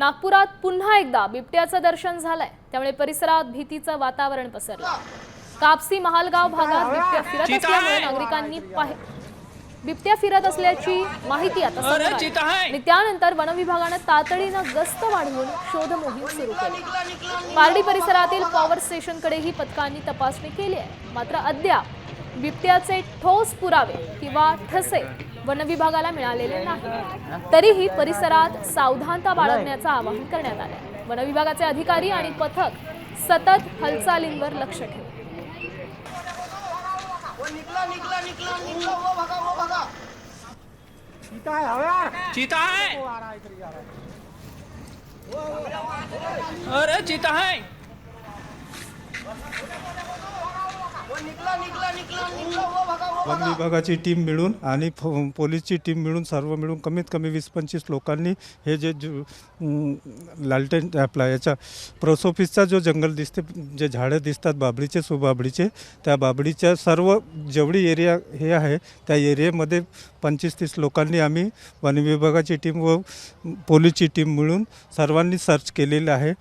नागपुरात पुन्हा एकदा बिबट्याचं दर्शन झालंय, त्यामुळे परिसरात भीतीचं वातावरण पसरलं। कापसी महालगाव भागात बिबट्या फिरत असल्यामुळे नागरिकांनी बिबट्या फिरत असल्याची माहिती आता समोर आली आणि त्यानंतर वन विभागाने तातडीने गस्त वाढवून शोध मोहीम सुरू केली। पारडी परिसरातील पॉवर स्टेशनकडेही पथकांनी तपासणी केली आहे, मात्र अद्याप बिबट्याचे ठोस पुरावे किंवा ठसे वन विभागाला मिळालेले नाही। तरीही परिसरात सावधानता बाळगण्याचं आवाहन करण्यात आले। वन विभागाचे अधिकारी आणि पथक सतत हालचालींवर लक्ष ठेवतात। चीता है। अरे चीता है। वन विभागाची टीम मिळून आणि पोलीसची टीम मिळून सर्व मिळून कमीत कमी 20-25 लोकांनी हे जे लालटेन आपला याचा प्रोसोफिसचा जो जंगल दिसते, जे झाडं दिसतात बाबळीचे सुबाबळीचे, त्या बाबळीच्या सर्व जेवढी एरिया हे आहे त्या एरियामध्ये 25-30 लोकांनी आम्ही वन विभागाची टीम व पोलीसची टीम मिळून सर्वांनी सर्च केलेलं आहे।